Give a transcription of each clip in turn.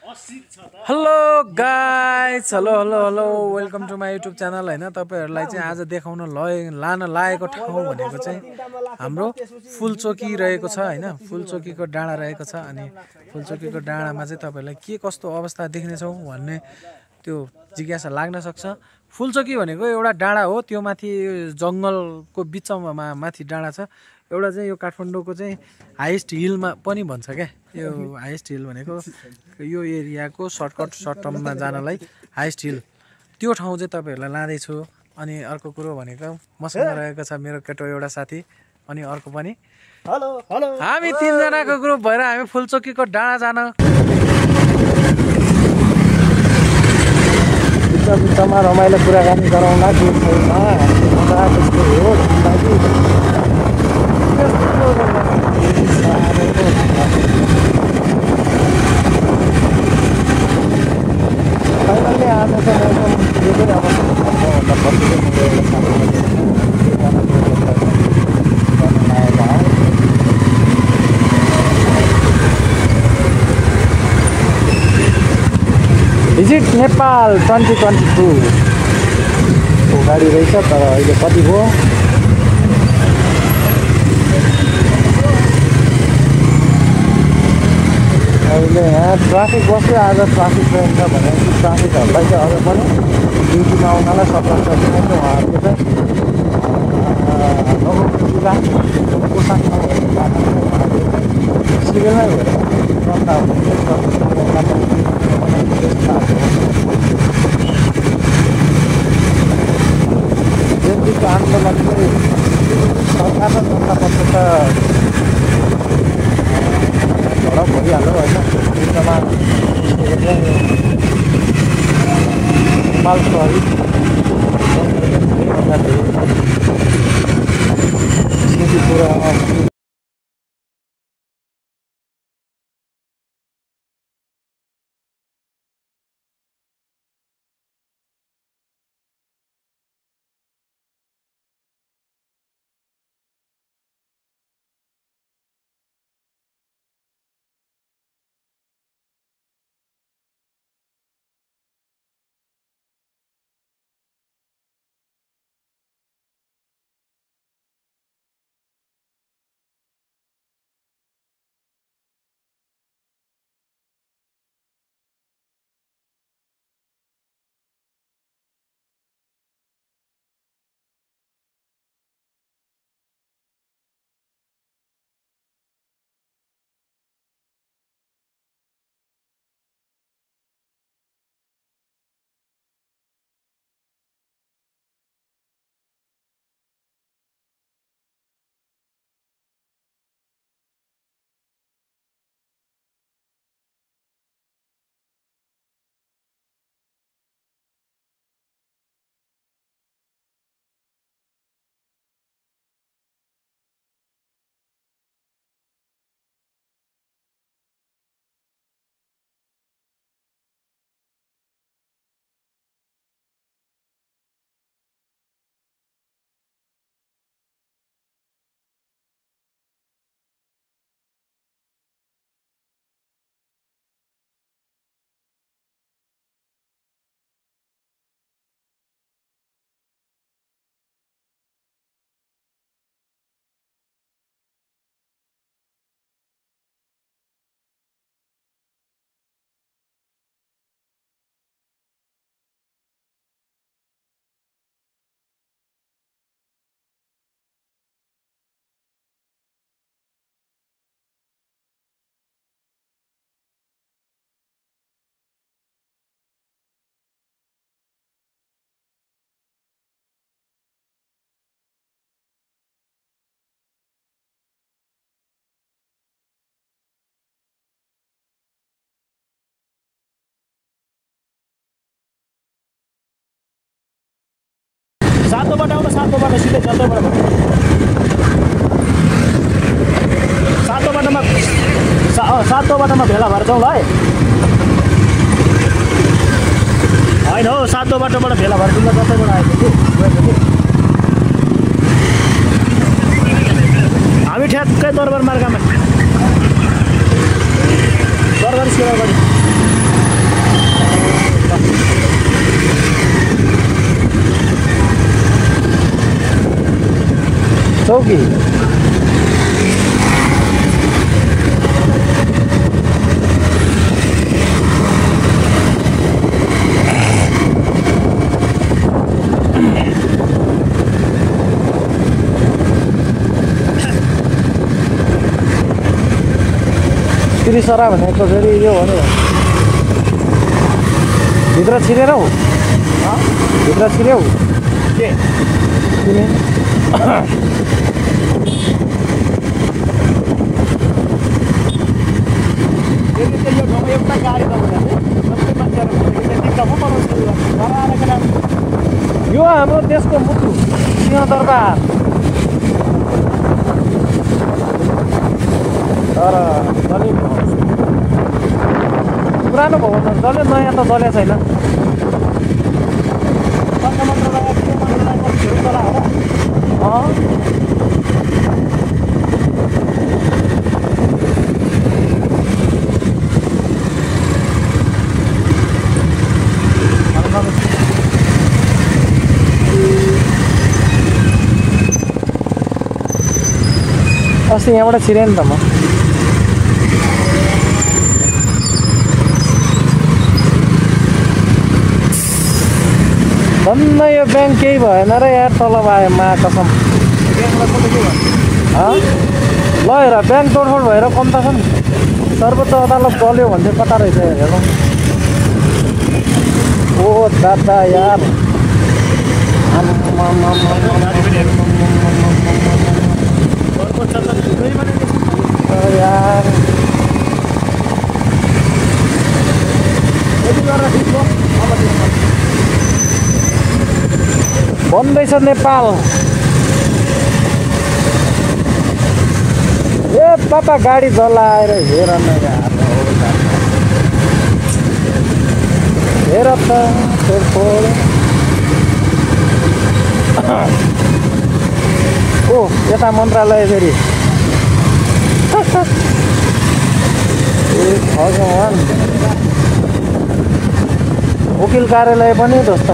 Hello guys, hello welcome to my YouTube channel. होइन, तपाईहरुलाई चाहिँ आज देखाउन लान लागेको ठाउँ भनेको चाहिँ हाम्रो फुलचोकी रहेको छ। होइन, फुलचोकीको डाँडा रहेको छ। अनि फुलचोकीको डाँडामा चाहिँ तपाईहरुलाई के कस्तो अवस्था देख्नेछौँ भन्ने त्यो जिज्ञासा लाग्न सक्छ। फुलचोकी भनेको एउटा डाँडा हो, त्यो माथि जङ्गलको बिचमा माथि डाँडा छ। एउटा चाहिँ यो काठमाडौँको चाहिँ हाइएस्ट हिलमा पनि भन्छ क्या। यो हाइएस्ट हिल भनेको यो एरियाको सर्ट टर्ममा जानलाई हाइएस्ट हिल, त्यो ठाउँ चाहिँ तपाईहरुलाई लाँदैछु। अनि अर्को कुरो भनेको मसँग रहेको छ मेरो केटो एउटा साथी, अनि अर्को पनि हेलो हेलो। हामी तीनजनाको ग्रुप भएर हामी फुलचोकीको डाँडा जान बिचमा रमाइलो कुराकानी गरौँला। के फाइनली आज चाहिँ भिजिट नेपाल 2022 को गाडी रहेछ। तर अहिले कति भयो? अहिले यहाँ ट्राफिक बस्यो। आज ट्राफिक रहेछ भने ट्राफिकहरूलाई चाहिँ अझ पनि ड्युटीमा आउनलाई सतर्क गरिदिन्छ उहाँहरूले चाहिँ। जिल्ला पोसाक सिभिलमै भएर जेनजीको आन्दोलन चाहिँ सरकार र जनता पक्ष त झडप भइहाल्यो। होइन, बिचमा नेपाल सहित कुरा सातोबाट आउन, सातोबाट सिधै जन्तोबाट सातो बाटोमा भेला भएर जाउँ ल है। होइन हो, सातो बाटोबाट भेला भएर जाउँ। जन्तोबाट आएको कि हामी ठ्याक्कै दरबार मार्गमा दरबार सेवा गऱ्यौँ। चौकी त्रिसरा भनेको फेरि यो हो नि भित्र छिरेर हौ भित्र छिर्यौ के तिमी यो हाम्रो देशको मुटु सिंहदरबार तर दलित पुरानो भवन जसले नयाँ त चलेको छैन अस्ति यहाँबाट छिरेँ नि त म धन्न यो ब्याङ्क केही भएन र यार तलब आयो मा कसम ल हेर ब्याङ्क तोडफोड भएर कम्ता छ नि सर्वोच्च अदालत गल्यो भन्थ्यो कता रहेछ हेरौँ ओ दादा यार यार बन्दैछ नेपाल ए पापा गाडी जलाएर हेर न हेर त ओ यता मन्त्रालय फेरि ए भगवान वकिल कार्यालय पनि दोस्त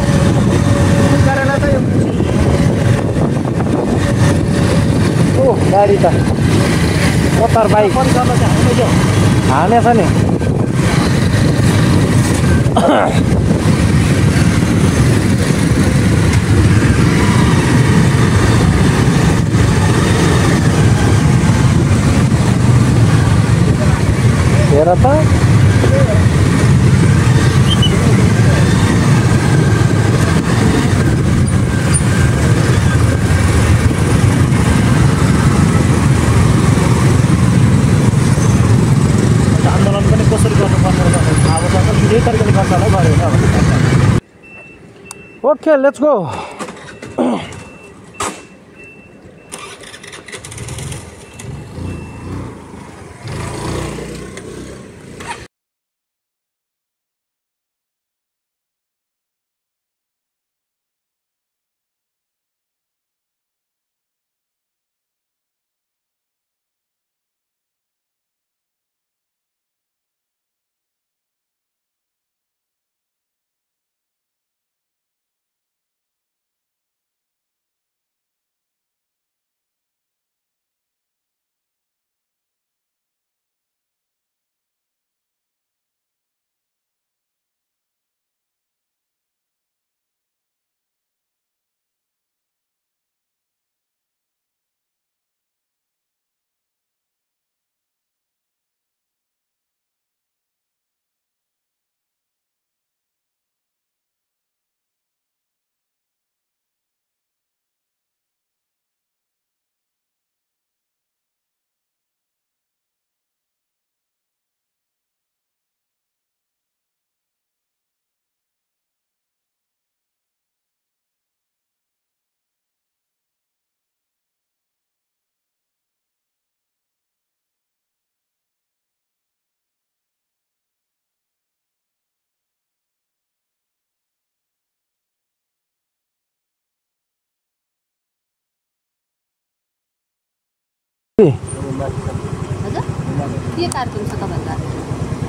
ओ गाडी त मोटर बाइक हानेछ नि हेर त Okay, let's go.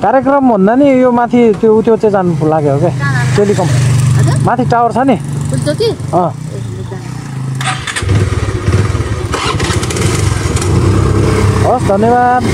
कार्यक्रम भन्दा नि यो माथि त्यो चाहिँ जानु लाग्यो क्या टेलिकम माथि टावर छ नि हस् धन्यवाद।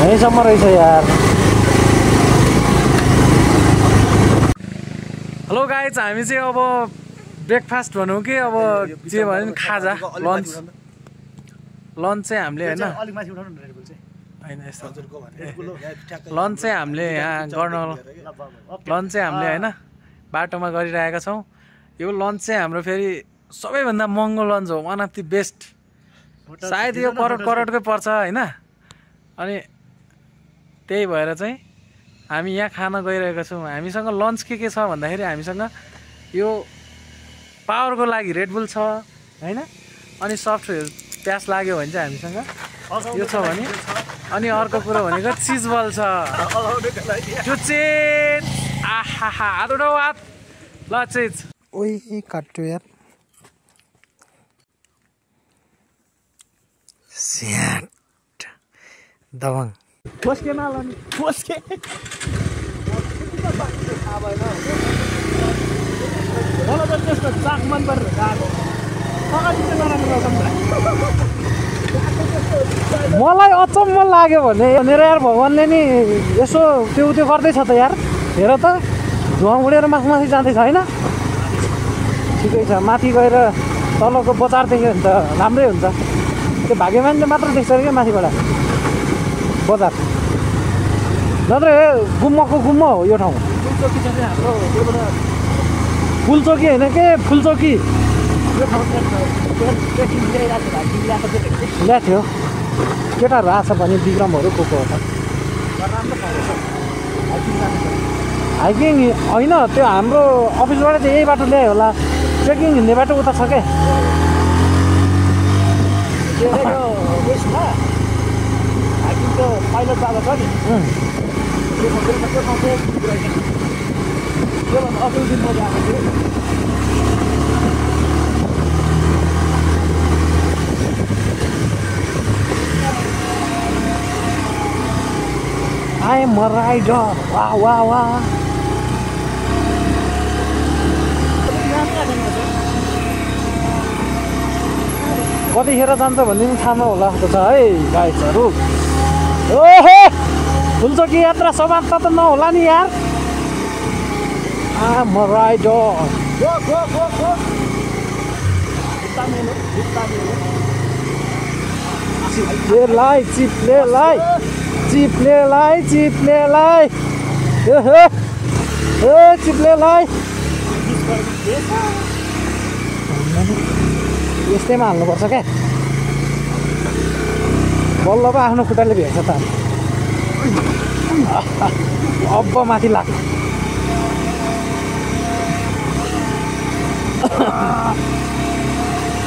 यहीँसम्म रहेछ यार। हेलो गाइज, हामी चाहिँ अब ब्रेकफास्ट भनौँ कि अब जे भन्यो नि खाजा लन्च चाहिँ हामीले होइन यस्तो लन्च चाहिँ हामीले यहाँ गर्न होइन बाटोमा गरिरहेका छौँ। यो लन्च चाहिँ हाम्रो फेरि सबैभन्दा महँगो लन्च हो, वान अफ दि बेस्ट। सायद यो करोडकै पर्छ होइन। अनि त्यही भएर चाहिँ हामी यहाँ खान गइरहेका छौँ। हामीसँग लन्च के छ भन्दाखेरि हामीसँग यो पावरको लागि रेडबुल छ होइन, अनि सफ्टवेयर प्यास लाग्यो भने चाहिँ हामीसँग यो छ भने, अनि अर्को कुरो भनेको चिज बल छ। त्यो चाहिँ आहा आधो हात ल चिज ओइ काट्यो यार। स्याट दबङ फस्के नलाने फस्के मलाई त त्यसको चाक मन परेर गएको अगाडि चाहिँ नराम्रो रहेछ नि मलाई अचम्म लाग्यो भने भनेर यार भगवान्ले नि यसो त्यो गर्दैछ त यार हेर त धुवा उडेर माथि जाँदैछ होइन ठिकै छ माथि गएर तलको बजार देख्यो भने त राम्रै हुन्छ त्यो भाग्यमानले मात्र देख्छ क्या माथिबाट बजार नत्र गुम्मको गुम्म हो यो ठाउँ फुलचोकी छ नि हाम्रो त्योबाट फुलचोकी होइन के फुलचोकी यो ठाउँ ट्रेकिङ ल्याएको ल्याएको थियो केटाहरू आएको छ भने विक्रमहरू को हो त राम्रो ठाउँ रहेछ हाइकिङ जानु हाइकिङ होइन त्यो हाम्रो अफिसबाट चाहिँ यही बाटो ल्यायो होला ट्रेकिङ हिँड्ने बाटो उता छ क्या यो उयसमा हाइकिङको पाइलट जाँदा छ नि त्यो ठाउँ चाहिँ रहेछ त्योभन्दा अघिल्लो दिन म गएको थिएँ I am a rider. Wow, wow, wow. कतिखेर जान्छ भन्ने पनि थाहा नहोला जस्तो छ है गाइड्सहरू ओहो फुलचोकी यात्रा समाप्त त नहोला नि यार I'm a rider. चिप्लेलाई यस्तैमा हाल्नुपर्छ क्या बल्ल पो आफ्नो खुट्टाले भेट्छ त अब माथि लाग्छ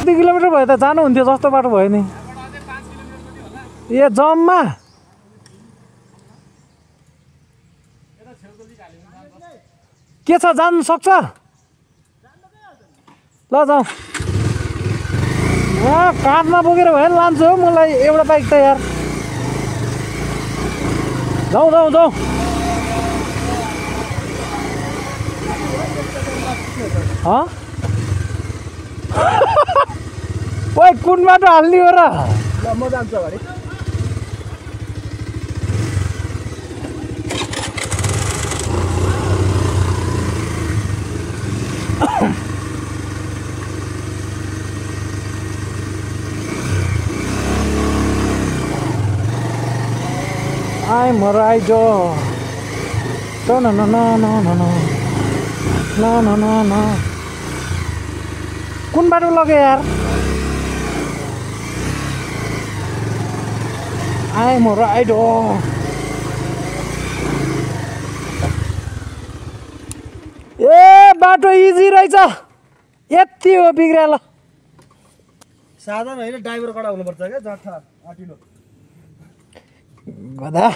2 किलोमिटर भयो त जानु हुन्थ्यो जस्तो बाटो भयो नि ए जम्मा के छ जानु सक्छ ल जाउँ काँधमा बोकेर भयो नि लान्छु हौ मलाई एउटा बाइक त यार जाउँ ओइ कुन बाटो हाल्ने हो र म जान्छु अगाडि I'm a rider. No. कुन बाटो लग्यो यार I'm a rider. ए बाटो इजी रहेछ यति हो बिग्रेल साधन होइन ड्राइभर कडा हुनुपर्छ क्या जट्ठा आटिलो गधा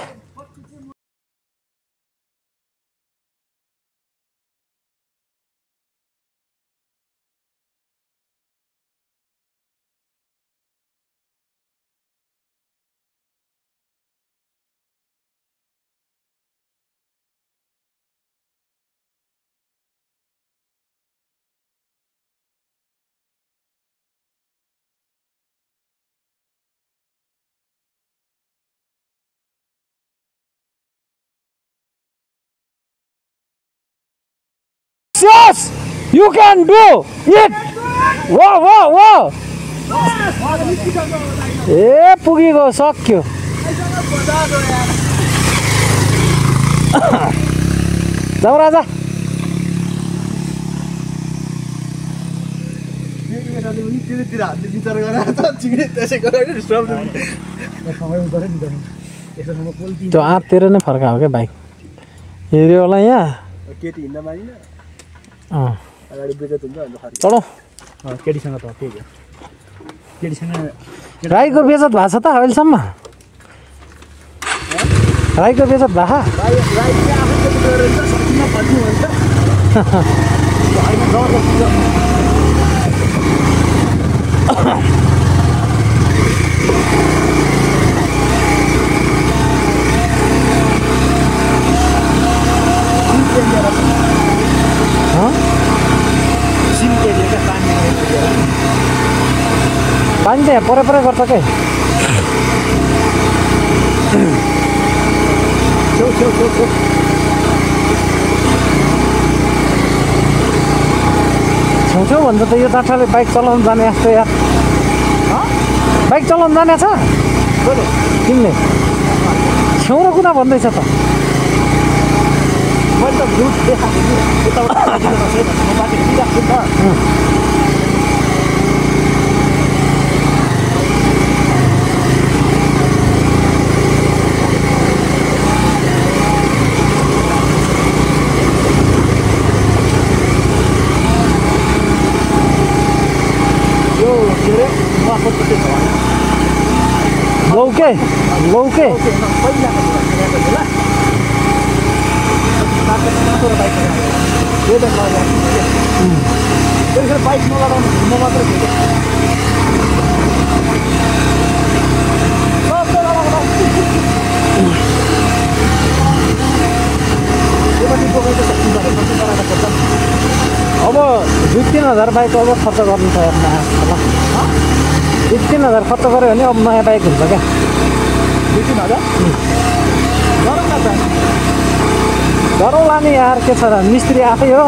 Yes, you can do it. Wow. ए पुगेको सक्यो जाऊ राजा त्यो आँततिर नै फर्कायो क्या बाइक हेऱ्यो होला यहाँ केटी हिँड्दा मानिन अगाडि बेजत हुन्छ अन्त चढौँ केटीसँग त त्यही हो केटीसँग राईको बेजत भएको छ त अहिलेसम्म राईको बेजत भएको चाहिँ यहाँ परै गर्छ के छेउ भन्छ त यो डाँठाले बाइक चलाउनु जाने जस्तो यार बाइक चलाउनु जाने छ तिमीले छेउ र कुना भन्दैछ त मैले त रुट देखाएको छु यताबाट म माथि हिँडिरहेको छु नि त यो के अरे माफत चाहिँ छ लौके पहिलाको बेला त्यतिखेर बाइक नगराउनु घुम्न मात्रै अब 2-3 हजार बाइक अब खर्च गर्नु छ यार 2-3 हजार खर्च गऱ्यो भने अब नयाँ बाइक हुन्छ क्या 2-3 हजार गरौँ न त गरौँ लाने यार के छ र मिस्त्री आफै हो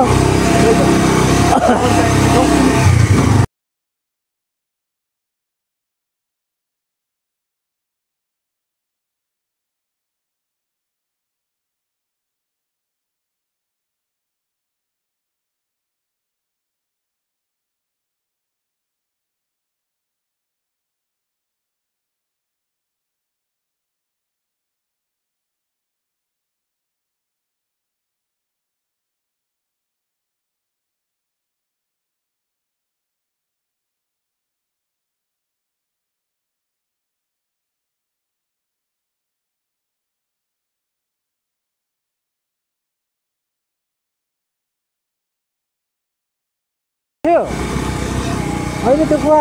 अहिले त्यो कुवा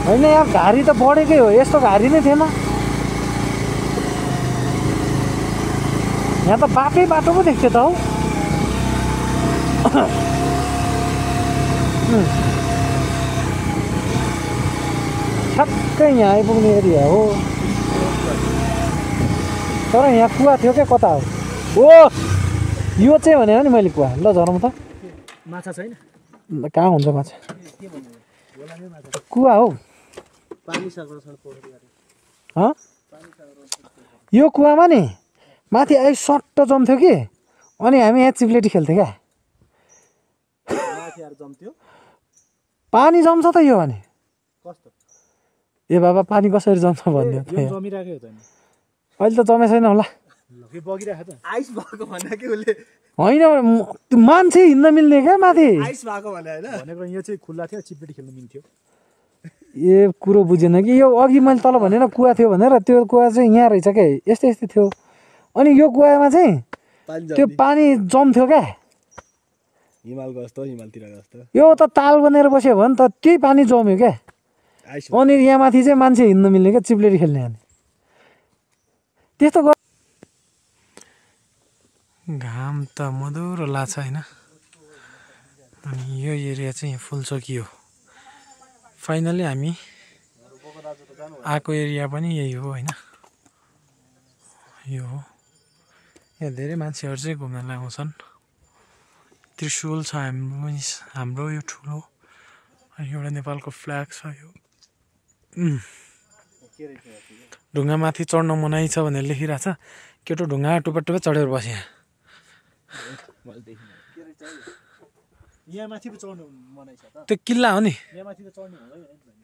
होइन यार घारी त बढेकै हो यस्तो घारी नै थिएन यहाँ त बाटो पो देख्थ्यो त हौ ठ्याक्कै यहाँ आइपुग्ने एरिया हो तर यहाँ कुवा थियो क्या कता हो ओ यो चाहिँ भनेको नि मैले कुवा ल झरौँ त माछा छैन कहाँ हुन्छ माछा कुवा हो यो कुवामा नि माथि आइ सट्ट जम्थ्यो कि अनि हामी यहाँ चिप्लेटी खेल्थ्यो क्या पानी जम्छ त यो भने ए बाबा पानी कसरी जम्छ भनिदियो अहिले त जमे छैन होला होइन मान्छे हिँड्न मिल्ने क्या माथि यो चाहिँ खुल्ला थियो चिप्लेटी खेल्नु मिल्थ्यो ए कुरो बुझेन कि यो अघि मैले तल भनेन कुवा थियो भनेर त्यो कुवा चाहिँ यहाँ रहेछ क्या यस्तै थियो अनि यो कुवामा चाहिँ त्यो पानी जम्थ्यो क्या हिमालको जस्तो हिमालतिर जस्तो यो त ताल बनेर बस्यो भने त त्यही पानी जम्यो क्या अनि यहाँ माथि चाहिँ मान्छे हिँड्न मिल्ने क्या चिप्लेटी खेल्ने अनि त्यस्तो घाम त मधुरो लाग्छ होइन अनि यो एरिया चाहिँ फुलचोकी हो फाइनली हामी आएको एरिया पनि यही हो होइन यो हो यहाँ धेरै मान्छेहरू चाहिँ घुम्नलाई आउँछन् त्रिशुल छ हाम्रो यो ठुलो अनि एउटा नेपालको फ्ल्याग छ यो ढुङ्गामाथि चढ्न मनाइ छ भनेर लेखिरहेछ केटो ढुङ्गा टुप्पा चढेर बस्यो त्यो किल्ला हो नि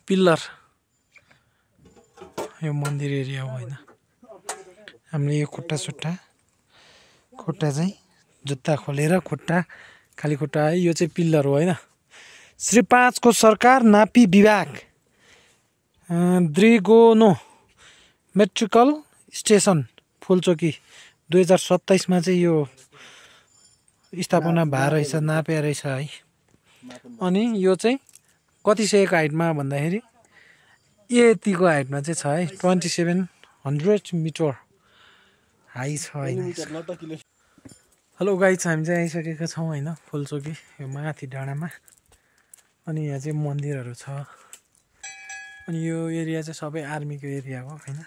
पिल्लर यो मन्दिर एरिया हो होइन हामीले यो खुट्टा चाहिँ जुत्ता खोलेर खुट्टा खाली खुट्टा है यो चाहिँ पिल्लर हो होइन श्री 5 को सरकार नापी विभाग द्रिगोनो मेट्रिकल स्टेसन फुलचोकी 2027 मा चाहिँ यो स्थापना भएर रहेछ नापे रहेछ है अनि यो चाहिँ कति सयको हाइटमा भन्दाखेरि यतिको हाइटमा चाहिँ छ है 2700 मिटर हाई छ होइन हेलो गाइज हामी चाहिँ आइसकेका छौँ होइन फुलचोकी यो माथि डाँडामा अनि यहाँ चाहिँ मन्दिरहरू छ अनि यो एरिया चाहिँ सबै आर्मीको एरिया हो हैन।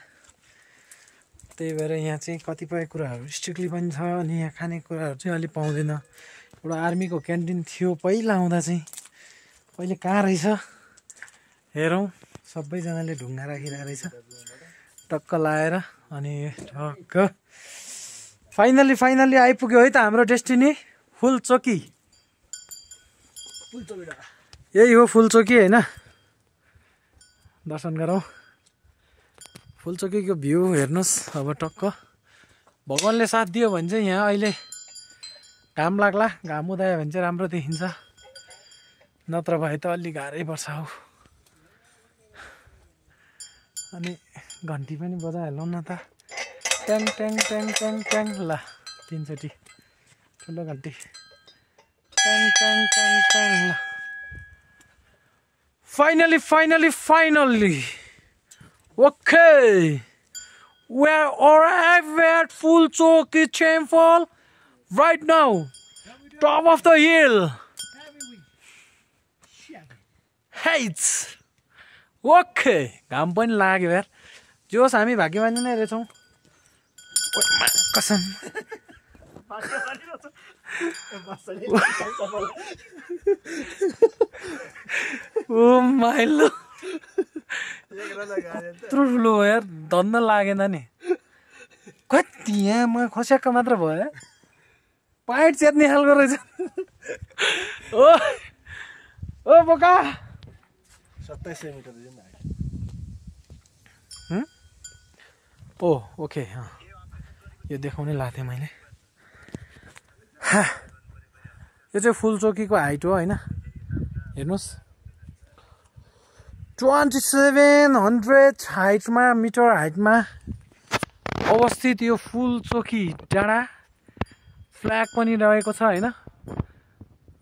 त्यही भएर यहाँ चाहिँ कतिपय कुराहरू स्ट्रिक्टली पनि छ अनि यहाँ खानेकुराहरू चाहिँ अलि पाउँदैन। एउटा आर्मीको क्यान्टिन थियो पहिला आउँदा चाहिँ, अहिले कहाँ रहेछ हेरौँ। सबैजनाले ढुङ्गा राखिरहेको रहेछ टक्क लाएर। अनि टक्क फाइनली आइपुग्यो है त हाम्रो डेस्टिनी फुलचोकी। यही हो फुलचोकी हैन। दर्शन गरौँ फुलचोकीको भ्यू हेर्नुहोस्। अब टक्क भगवानले साथ दियो भने चाहिँ यहाँ अहिले घाम लाग्ला, घाम उदायो भने चाहिँ राम्रो देखिन्छ, नत्र भए त अलि गाह्रै पर्छ हौ। अनि घन्टी पनि बजाइहालौँ न त, ट्याङ ट्याङ ट्याङ ट्याङ ट्याङ। ल तीनचोटि ठुलो घन्टी ट्याङ ट्याङ ट्याङ ट्याङ। ल finally okay, we're arrived at Fulchoki Temple right now, top of the hill. Heights. Okay, घाम पनि लाग्यो यार। जोस् हामी भाग्यमानी नै रहेछौँ कसम। ओ माइलो यत्रो ठुलो हो यार, धन्न लागेन नि। कति यहाँ म खस्याएको मात्र भयो, पाइट च्यात्ने खालको रहेछ। ओ बोका 27 मिटर ओ ओके। यो देखाउनै लाएको थिएँ मैले। यो चाहिँ फुलचोकीको हाइट हो हैन। हेर्नुहोस् 2700 हाइटमा, मिटर हाइटमा अवस्थित यो फुलचोकी डाँडा। फ्ल्याग पनि रहेको छ हैन।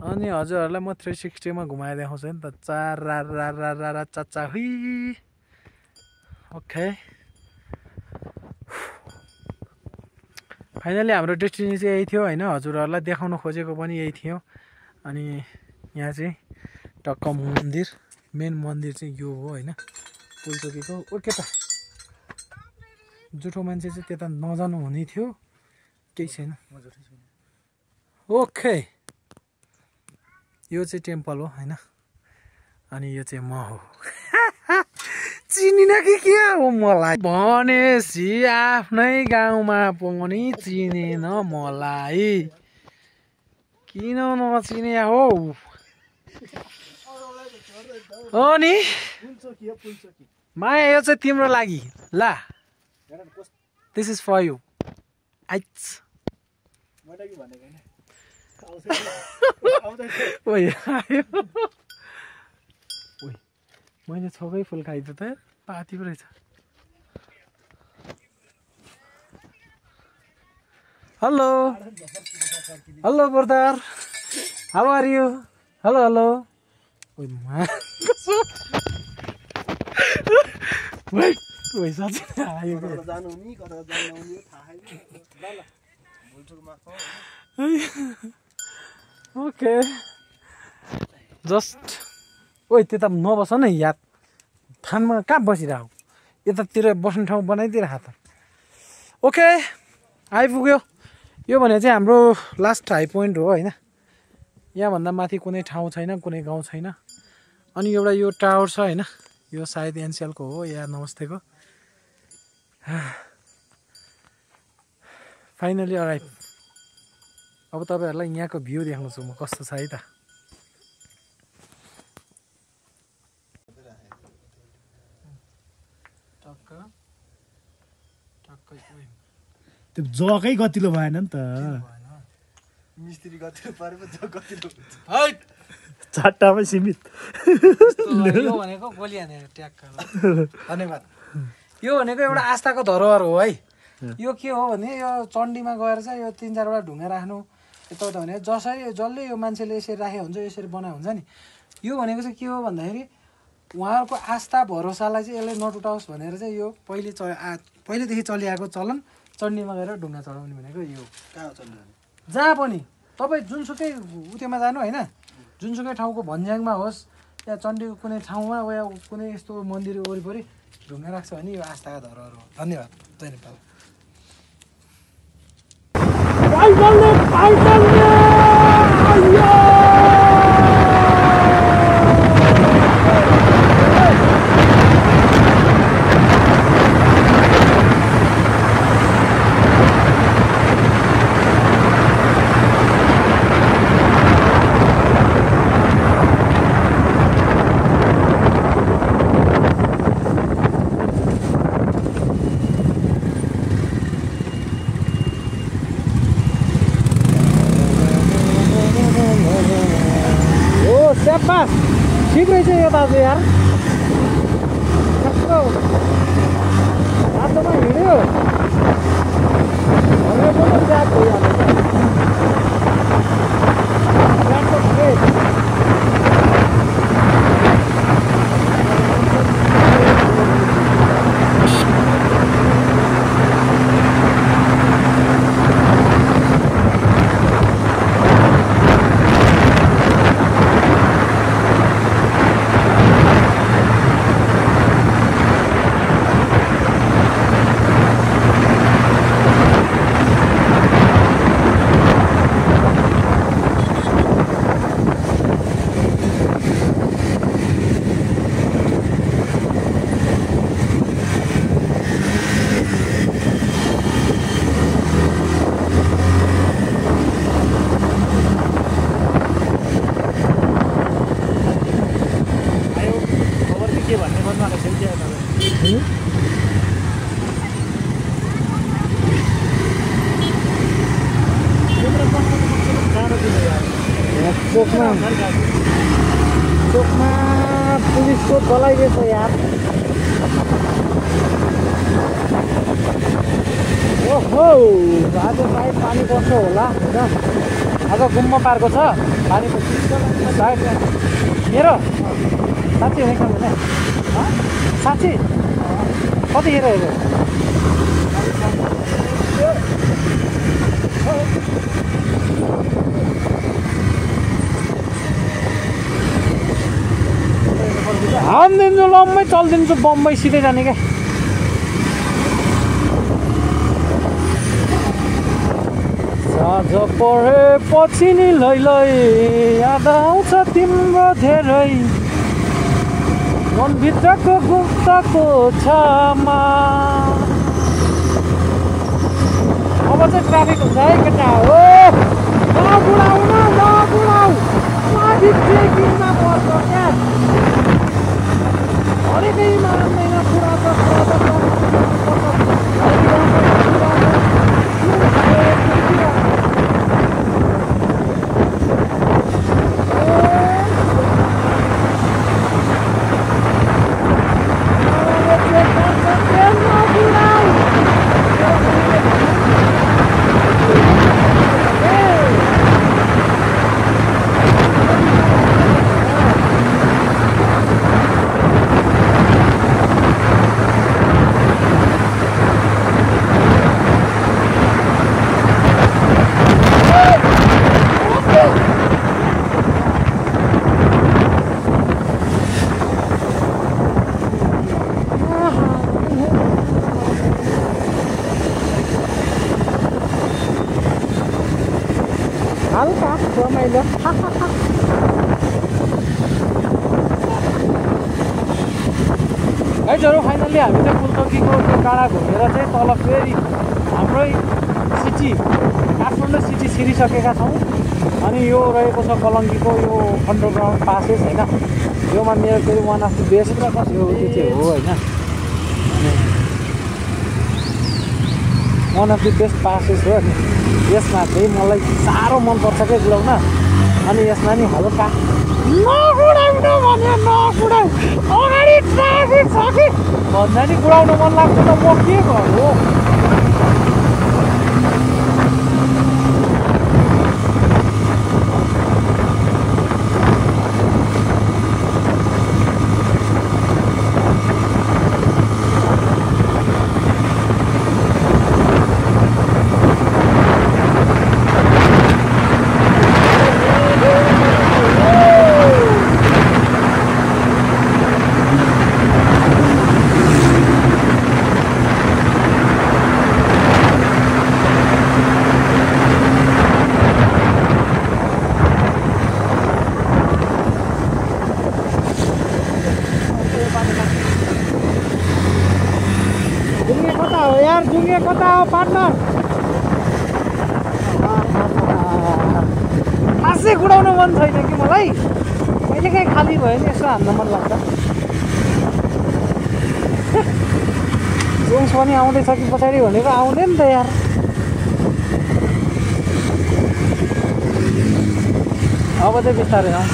अनि हजुरहरूलाई म 360 मा घुमाएर देखाउँछु नि त। चार रा रा रा रा रा चाचा हुई। ओके फाइनली हाम्रो डेस्टिनी चाहिँ यही थियो हैन। हजुरहरूलाई देखाउन खोजेको पनि यही थियो। अनि यहाँ चाहिँ टक्क मन्दिर, मेन मन्दिर चाहिँ यो हो हैन फुलचोकीको। ओके त जुठो मान्छे चाहिँ त्यता नजानु हुने थियो, केही छैन। ओके यो चाहिँ टेम्पल हो हैन। अनि यो चाहिँ म हो। चिनिन कि के हो मलाई भनेसी आफ्नै गाउँमा पनि चिनेन मलाई, किन नचिने हो? अनि माया यो चाहिँ तिम्रो लागि। ला दिस इज फर यु। आइट्स ओइ आयो। ओइ मैले छकै फुल खाइदियो त, पाती पो रहेछ। Hello hello brother, how are you? Hello hello. ओइ मा वेट ओइ साँच्चै आयो के? जानु नि कता जानु नि थाहा छैन। ल ल भुलचुकमा ओके जस्ट ओइ त्यता नबस न याद, फानमा कहाँ बसिरह, यतातिर बस्ने ठाउँ बनाइदिएर हात। ओके आइपुग्यो। यो भने चाहिँ हाम्रो लास्ट हाई पोइन्ट हो हैन। यहाँभन्दा माथि कुनै ठाउँ छैन, कुनै गाउँ छैन। अनि एउटा यो टावर छ हैन, यो सायद एनसिएलको हो या नमस्तेको। Finally arrive. अब तपाईहरुलाई यहाँको भ्यू देखाउँछु म कस्तो छ है त। त्यो जकै गतिलो भएन नि त। मिस्त्री गतिलो पारेको जग गतिलो हैट चाट्टामै सीमित। यो भनेको गोली हानेर ट्याक्क। धन्यवाद। यो भनेको एउटा आस्थाको धरोहर हो है। यो के हो भने यो चण्डीमा गएर चाहिँ यो 3-4 वटा ढुङ्गा राख्नु यताउता भने जसले यो मान्छेले यसरी राखे हुन्छ, यसरी बनाए हुन्छ नि। यो भनेको चाहिँ के हो भन्दाखेरि उहाँहरूको आस्था भरोसालाई चाहिँ यसले नटुटाओस् भनेर चाहिँ यो पहिलेदेखि चलिआएको चलन चण्डीमा गएर ढुङ्गा चढाउने भनेको यो। जहाँ पनि तपाईँ जुनसुकै उत्योमा जानु होइन, जुनसुकै ठाउँको भन्ज्याङमा होस् या चण्डीको कुनै ठाउँमा वा कुनै यस्तो मन्दिर वरिपरि ढुङ्गा राख्छ भने यो आस्थाका धरोहर हो। धन्यवाद। जय नेपाल। स्याबास ठिक रहेछ यो दाजु यार कस्तो बाटोमा हिँड्यो भने पनि ट्र्याक भइहाल्छ ट्र्याकको फ्रेस चोकमा पुलिसको चलाइदिएछ यार ओहो आज सायद पानी पर्छ होला होइन आज गुम्म पार्को छ पानी सायद मेरो साँच्ची होइन भने साँच्ची कतिखेर हेऱ्यो हानिदिन्छु लम्बै चलिदिन्छु बम्बई सिधै जाने क्या साँझ परेपछि नि लैलै याद आउँछ तिम्रो धेरै मनभित्रको गुप्तको छामा अब चाहिँ ट्राफिक हुन्छ है केटा हो नबुढाउ किनमा पर्छ क्या हरेकै मान्दैन कुरा त हल्का रमाइलो गाइजहरू फाइनल्ली हामी चाहिँ पुल्चोकीको त्यो डाँडा घुमेर चाहिँ तल फेरि हाम्रै सिटी काठमाडौँ सिटी छिरिसकेका छौँ अनि यो रहेको छ कलङ्कीको यो अन्डरग्राउन्ड पासेस होइन योमा मेरो फेरि वान अफ द बेस्ट यो त्यो चाहिँ हो होइन one of the best passes हो नि यसमा चाहिँ मलाई साह्रो मनपर्छ क्या गुडाउन अनि यसमा नि हल्का नगुडाउनु भने नगुडाउ अगाडि ट्राफिक छ कि भन्दा नि गुडाउनु मन लाग्छ त म के गर्नु कता हो यार जुङ्गे कता हो पार्टनर खासै कुदाउन मन छैन कि मलाई कहिले काहीँ खाली भयो नि यसो हान्न मन लाग्छ जोन्स पनि आउँदैछ कि पछाडि भनेको आउँदैन नि त यार अब चाहिँ बिस्तारै आउँ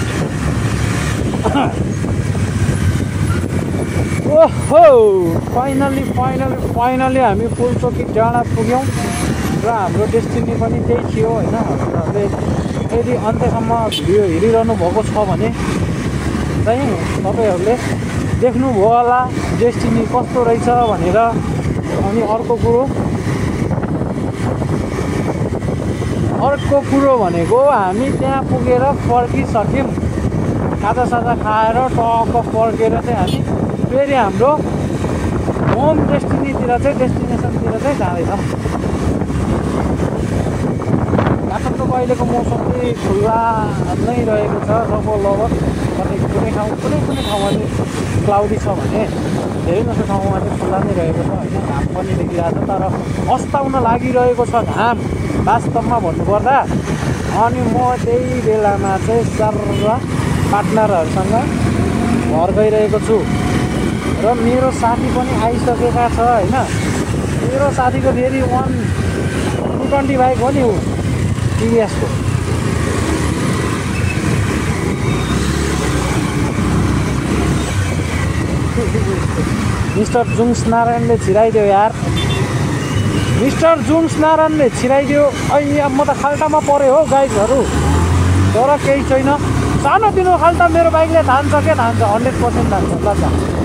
ओहो फाइनली हामी फुलचोकी डाँडा पुग्यौँ र हाम्रो डेस्टिनी पनि त्यही थियो होइन हजुरहरूले यदि अन्त्यसम्म भिडियो हेरिरहनु भएको छ भने चाहिँ तपाईँहरूले देख्नुभयो होला डेस्टिनी कस्तो रहेछ भनेर अनि अर्को कुरो भनेको हामी त्यहाँ पुगेर फर्किसक्यौँ खाजासाजा खाएर टक्क फर्केर चाहिँ हामी फेरि हाम्रो होम डेस्टिनेसनतिर चाहिँ जाँदैछ काठमाडौँको अहिलेको मौसम चाहिँ खुल्ला नै रहेको छ लगभग कुनै ठाउँमा चाहिँ क्लाउडी छ भने धेरै जस्तो ठाउँमा चाहिँ खुल्ला नै रहेको छ होइन घाम पनि देखिरहेको छ तर अस्ताउन लागिरहेको छ घाम वास्तवमा भन्नुपर्दा अनि म त्यही बेलामा चाहिँ सर्व पार्टनरहरूसँग घर गइरहेको छु र मेरो साथी पनि आइसकेका छ होइन मेरो साथीको फेरि 120 बाइक हो नि ऊ टिभिएसको मिस्टर जुङ्स नारायणले छिराइदियो यार मिस्टर जुङ्स नारायणले छिराइदियो अहिले अब म त खाल्टामा पऱ्यो हो गाइडहरू तर केही छैन सानोतिनो खाल्टा मेरो बाइकले धान्छ 100% धान्छ ल त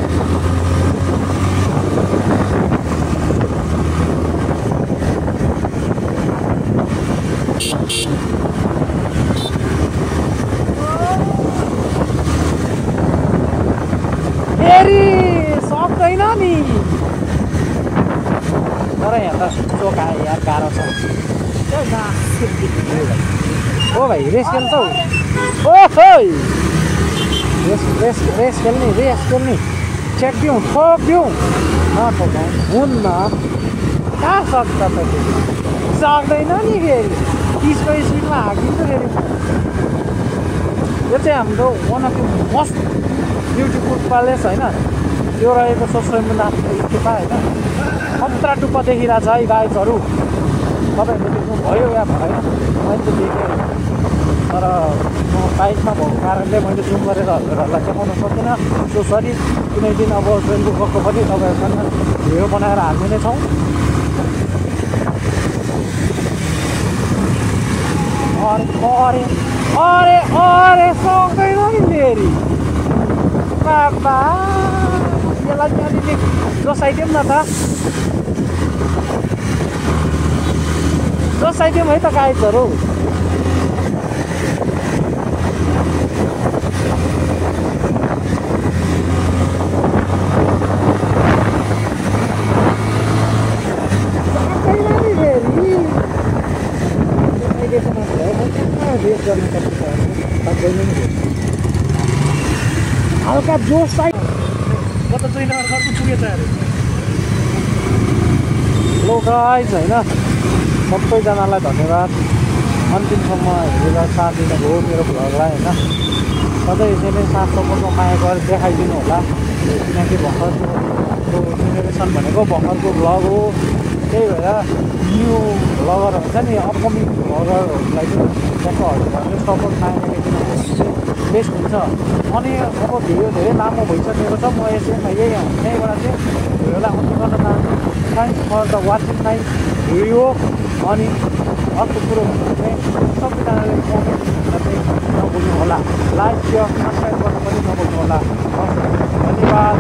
फेरि सक्दैन नि तर यहाँ त चोक आयो यार गाह्रो छ ओ भाइ रेस खेल्छौ ओहो रेस खेल्ने चेक दिउँ ठोक दिउँ नठोकाउँ हुन्न कहाँ सक्छ त सक्दैन नि फेरि 30को स्पिडमा हाकिन्छ फेरि यो चाहिँ हाम्रो one of the most beautiful palace होइन त्यो रहेको सोश्रेन्द्रनाथ गुफा होइन खतरा टुप्पा देखिरहेछ है गाइजहरू तपाईँहरूले देख्नुभयो या भएन मैले त देखेँ तर म बाइकमा भएको कारणले मैले जुम गरेर हजुरहरूलाई देखाउन सक्दिनँ सो सरी कुनै दिन अब फेसबुकको पनि तपाईँहरूसँग भिडियो बनाएर हाल्ने नै छौँ अरे सक्दैन नि फेरि बाबा यसलाई चाहिँ अलिकति जोसाइदिउँ न त जोसाइदिउँ है त गाइजहरू हल्का जोस साइड कता चाहिँ अर्को पुगेछ अरे लो गाइज होइन सबैजनालाई धन्यवाद अन्तिमसम्म हेरेर साथ दिनुभयो मेरो भ्लगलाई होइन सधैँ यसरी साथ सपोर्टमा माया गरेर देखाइदिनु होला किनकि भर्खरको जेनेरेसन भनेको भर्खरको भ्लग हो त्यही भएर न्यू भ्लगर हुन्छ नि अपकमिङ भ्लगरहरूलाई चाहिँ ट्याक्कहरूले सपोर्ट माया दिनु भने चाहिँ बेस्ट हुन्छ अनि अब भिडियो धेरै लामो भइसकेको छ म यसैमा यहीँबाट चाहिँ भिडियोलाई अन्त गर्न चाहन्छु thanks for the watching time video अनि अर्को कुरो चाहिँ सबैजनाले कमेन्ट चाहिँ नभुल्नु होला लाइक सेयर सब्सक्राइब गर्न पनि नभुल्नु होला धन्यवाद